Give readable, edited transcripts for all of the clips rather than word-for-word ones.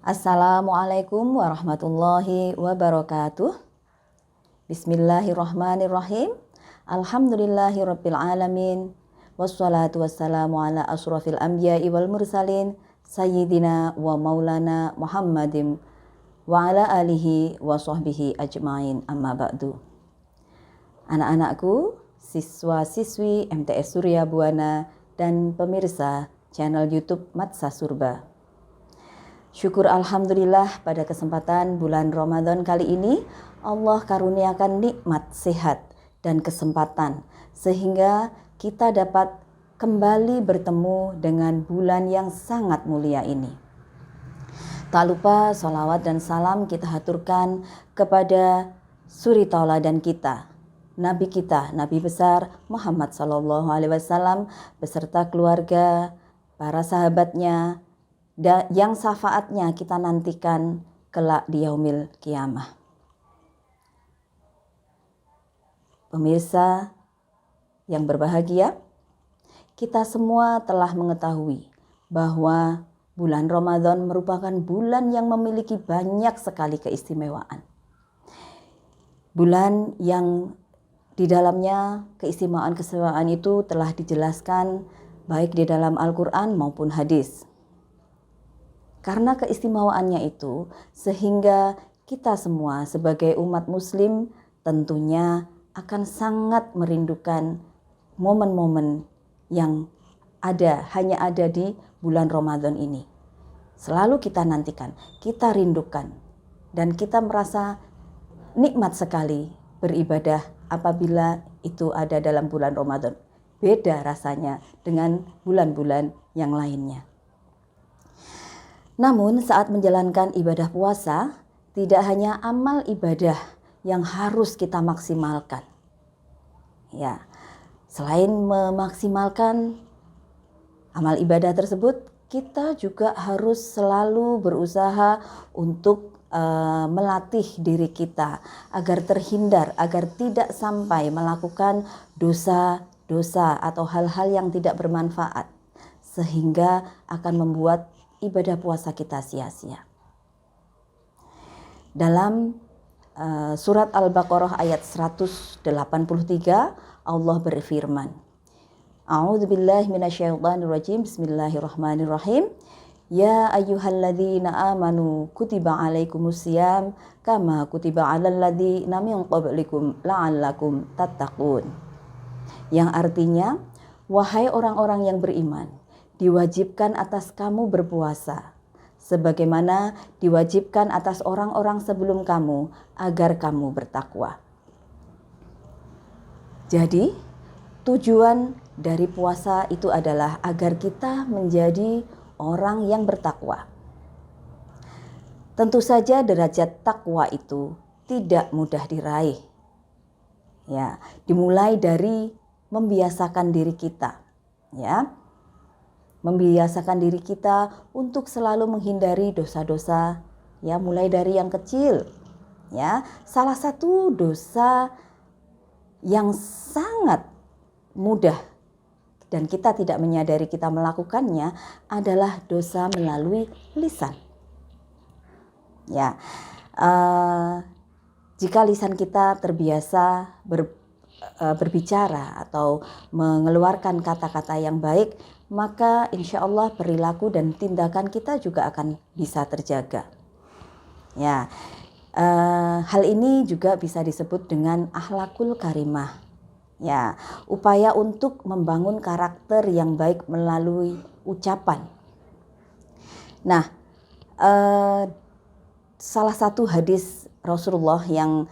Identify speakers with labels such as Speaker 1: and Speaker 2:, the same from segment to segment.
Speaker 1: Assalamualaikum warahmatullahi wabarakatuh. Bismillahirrahmanirrahim. Alhamdulillahirabbil alamin. Wassalatu wassalamu ala asrofil anbiya'i wal mursalin sayyidina wa maulana Muhammadin wa ala alihi wa sahbihi ajmain, amma ba'du. Anak-anakku, siswa-siswi MTS Surya Buana dan pemirsa channel YouTube Matsa Surba. Syukur alhamdulillah pada kesempatan bulan Ramadan kali ini Allah karuniakan nikmat sehat dan kesempatan sehingga kita dapat kembali bertemu dengan bulan yang sangat mulia ini. Tak lupa sholawat dan salam kita haturkan kepada suri tauladan kita, Nabi kita, Nabi besar Muhammad SAW beserta keluarga, para sahabatnya, yang syafaatnya kita nantikan kelak di yaumil kiamah. Pemirsa yang berbahagia, kita semua telah mengetahui bahwa bulan Ramadan merupakan bulan yang memiliki banyak sekali keistimewaan. Bulan yang di dalamnya keistimewaan itu telah dijelaskan baik di dalam Al-Quran maupun hadis. Karena keistimewaannya itu, sehingga kita semua sebagai umat muslim tentunya akan sangat merindukan momen-momen yang hanya ada di bulan Ramadan ini. Selalu kita nantikan, kita rindukan, dan kita merasa nikmat sekali beribadah apabila itu ada dalam bulan Ramadan. Beda rasanya dengan bulan-bulan yang lainnya. Namun saat menjalankan ibadah puasa, tidak hanya amal ibadah yang harus kita maksimalkan. Ya, selain memaksimalkan amal ibadah tersebut, kita juga harus selalu berusaha untuk melatih diri kita agar terhindar, agar tidak sampai melakukan dosa-dosa atau hal-hal yang tidak bermanfaat, sehingga akan membuat ibadah puasa kita sia-sia. Dalam surat Al-Baqarah ayat 183 Allah berfirman, A'udzubillahi minasyaitonirrajim. Bismillahirrahmanirrahim. Ya ayyuhalladzina amanu kutiba alaikumusiyam kama kutiba alal ladzina min qablikum la'allakum tattaqun. Yang artinya, wahai orang-orang yang beriman, diwajibkan atas kamu berpuasa sebagaimana diwajibkan atas orang-orang sebelum kamu agar kamu bertakwa. Jadi, tujuan dari puasa itu adalah agar kita menjadi orang yang bertakwa. Tentu saja derajat takwa itu tidak mudah diraih. Ya, dimulai dari membiasakan diri kita, ya. Membiasakan diri kita untuk selalu menghindari dosa-dosa, ya, mulai dari yang kecil. Ya, salah satu dosa yang sangat mudah dan kita tidak menyadari kita melakukannya adalah dosa melalui lisan. Ya, jika lisan kita terbiasa berbicara atau mengeluarkan kata-kata yang baik, maka insya Allah perilaku dan tindakan kita juga akan bisa terjaga. Ya, hal ini juga bisa disebut dengan akhlakul karimah. Ya, upaya untuk membangun karakter yang baik melalui ucapan. Nah, salah satu hadis Rasulullah yang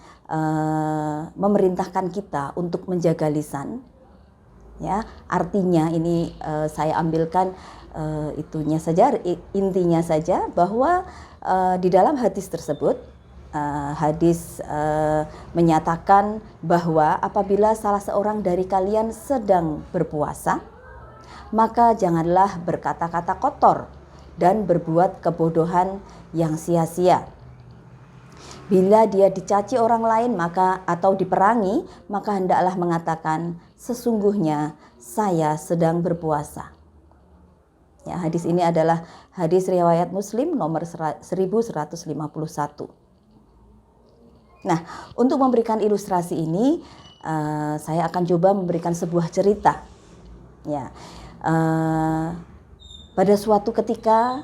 Speaker 1: memerintahkan kita untuk menjaga lisan, ya, artinya ini saya ambilkan intinya saja bahwa di dalam hadis tersebut menyatakan bahwa apabila salah seorang dari kalian sedang berpuasa, maka janganlah berkata-kata kotor dan berbuat kebodohan yang sia-sia. Bila dia dicaci orang lain atau diperangi, maka hendaklah mengatakan, sesungguhnya saya sedang berpuasa. Ya, hadis ini adalah hadis riwayat Muslim nomor 1151. Nah, untuk memberikan ilustrasi ini, saya akan coba memberikan sebuah cerita. Ya, pada suatu ketika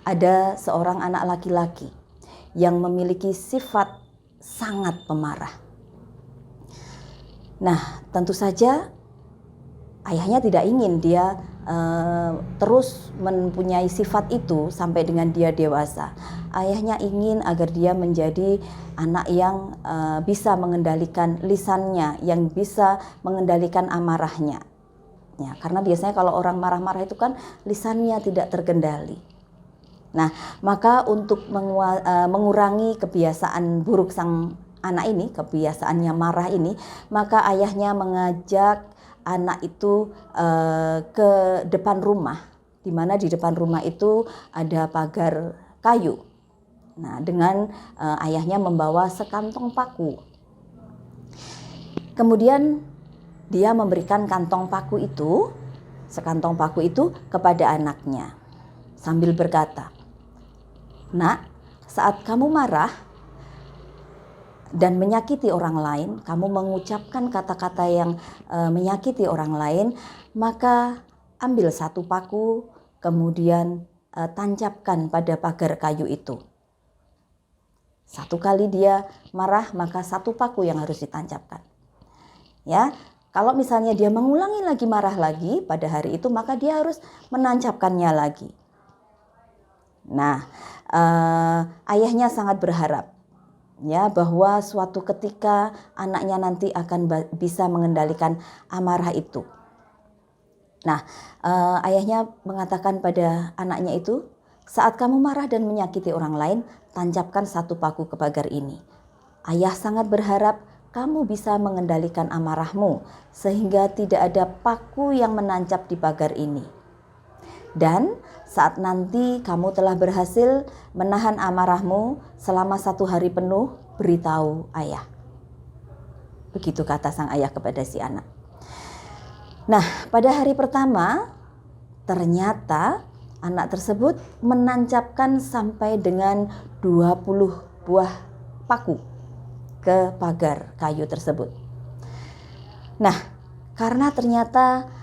Speaker 1: ada seorang anak laki-laki yang memiliki sifat sangat pemarah. Nah, tentu saja ayahnya tidak ingin dia terus mempunyai sifat itu sampai dengan dia dewasa. Ayahnya ingin agar dia menjadi anak yang bisa mengendalikan lisannya, yang bisa mengendalikan amarahnya. Ya, karena biasanya kalau orang marah-marah itu kan lisannya tidak terkendali. Nah, maka untuk mengurangi kebiasaan buruk sang anak ini, kebiasaannya marah ini, maka ayahnya mengajak anak itu ke depan rumah, di mana di depan rumah itu ada pagar kayu. Nah, dengan ayahnya membawa sekantong paku. Kemudian dia memberikan sekantong paku itu kepada anaknya sambil berkata, "Nak, saat kamu marah dan menyakiti orang lain, kamu mengucapkan kata-kata yang menyakiti orang lain, maka ambil satu paku, kemudian tancapkan pada pagar kayu itu. Satu kali dia marah, maka satu paku yang harus ditancapkan. Ya, kalau misalnya dia mengulangi lagi marah lagi pada hari itu, maka dia harus menancapkannya lagi." Nah, ayahnya sangat berharap ya bahwa suatu ketika anaknya nanti akan bisa mengendalikan amarah itu. Nah, ayahnya mengatakan pada anaknya itu, "Saat kamu marah dan menyakiti orang lain, tancapkan satu paku ke pagar ini. Ayah sangat berharap kamu bisa mengendalikan amarahmu sehingga tidak ada paku yang menancap di pagar ini. Dan saat nanti kamu telah berhasil menahan amarahmu selama 1 hari penuh, beritahu ayah." Begitu kata sang ayah kepada si anak. Nah, pada hari pertama ternyata anak tersebut menancapkan sampai dengan 20 buah paku ke pagar kayu tersebut. Nah, karena ternyata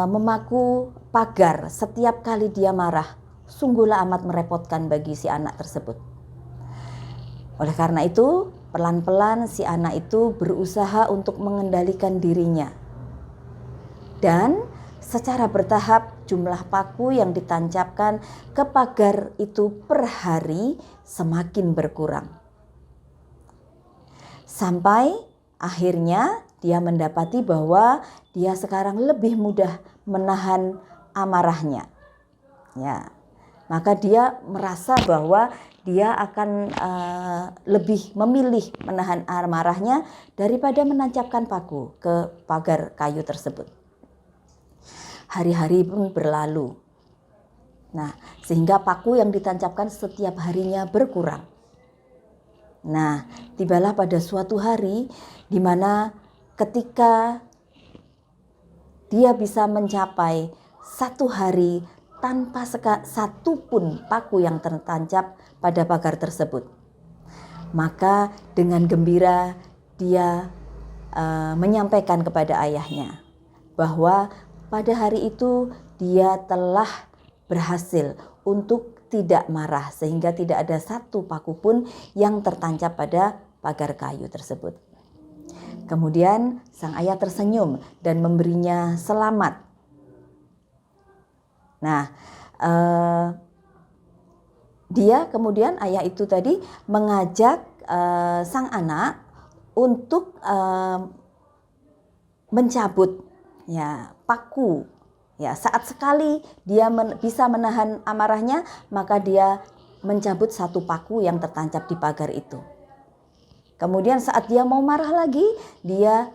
Speaker 1: memaku pagar setiap kali dia marah, sungguhlah amat merepotkan bagi si anak tersebut. Oleh karena itu, pelan-pelan si anak itu berusaha untuk mengendalikan dirinya. Dan secara bertahap jumlah paku yang ditancapkan ke pagar itu per hari semakin berkurang. Sampai akhirnya dia mendapati bahwa dia sekarang lebih mudah menahan amarahnya. Ya, maka dia merasa bahwa dia akan lebih memilih menahan amarahnya daripada menancapkan paku ke pagar kayu tersebut. Hari-hari pun berlalu. Nah, sehingga paku yang ditancapkan setiap harinya berkurang. Nah, tibalah pada suatu hari di mana ketika dia bisa mencapai 1 hari tanpa satu pun paku yang tertancap pada pagar tersebut, maka dengan gembira dia menyampaikan kepada ayahnya bahwa pada hari itu dia telah berhasil untuk tidak marah sehingga tidak ada satu paku pun yang tertancap pada pagar kayu tersebut. Kemudian sang ayah tersenyum dan memberinya selamat. Nah, dia kemudian ayah itu tadi mengajak sang anak untuk mencabut ya paku. Ya, saat sekali dia bisa menahan amarahnya, maka dia mencabut satu paku yang tertancap di pagar itu. Kemudian saat dia mau marah lagi, dia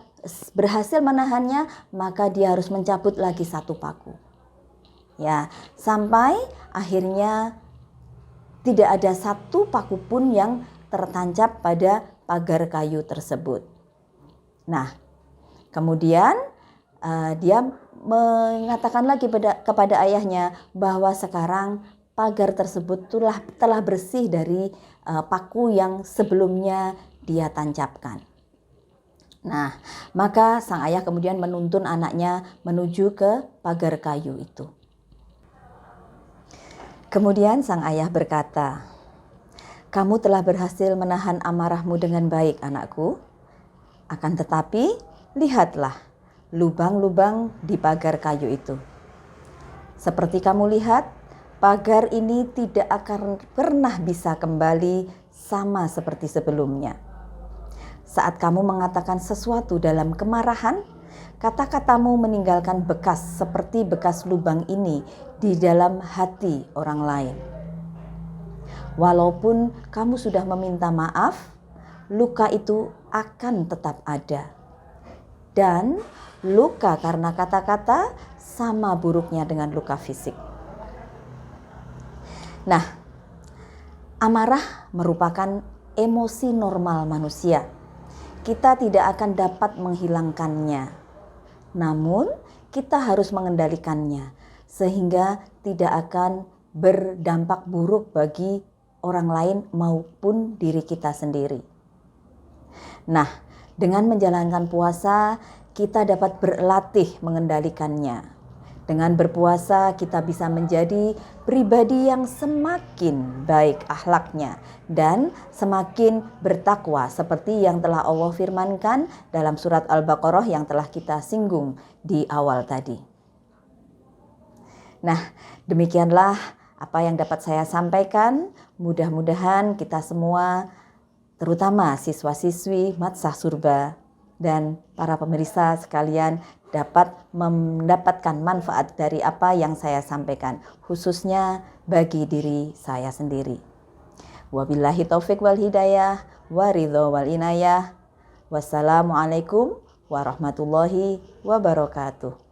Speaker 1: berhasil menahannya, maka dia harus mencabut lagi satu paku. Ya, sampai akhirnya tidak ada satu paku pun yang tertancap pada pagar kayu tersebut. Nah, kemudian dia mengatakan lagi kepada ayahnya bahwa sekarang pagar tersebut telah bersih dari paku yang sebelumnya dia tancapkan. Nah, maka sang ayah kemudian menuntun anaknya menuju ke pagar kayu itu. Kemudian sang ayah berkata, "Kamu telah berhasil menahan amarahmu dengan baik, anakku. Akan tetapi, lihatlah lubang-lubang di pagar kayu itu. Seperti kamu lihat, pagar ini tidak akan pernah bisa kembali sama seperti sebelumnya. Saat kamu mengatakan sesuatu dalam kemarahan, kata-katamu meninggalkan bekas seperti bekas lubang ini di dalam hati orang lain. Walaupun kamu sudah meminta maaf, luka itu akan tetap ada. Dan luka karena kata-kata sama buruknya dengan luka fisik." Nah, amarah merupakan emosi normal manusia. Kita tidak akan dapat menghilangkannya. Namun, kita harus mengendalikannya sehingga tidak akan berdampak buruk bagi orang lain maupun diri kita sendiri. Nah, dengan menjalankan puasa, kita dapat berlatih mengendalikannya. Dengan berpuasa, kita bisa menjadi pribadi yang semakin baik akhlaknya dan semakin bertakwa seperti yang telah Allah firmankan dalam surat Al-Baqarah yang telah kita singgung di awal tadi. Nah, demikianlah apa yang dapat saya sampaikan. Mudah-mudahan kita semua, terutama siswa-siswi Matsah Surba dan para pemirsa sekalian, dapat mendapatkan manfaat dari apa yang saya sampaikan, khususnya bagi diri saya sendiri. Wabillahi taufik wal hidayah, waridho wal inayah. Wassalamualaikum warahmatullahi wabarakatuh.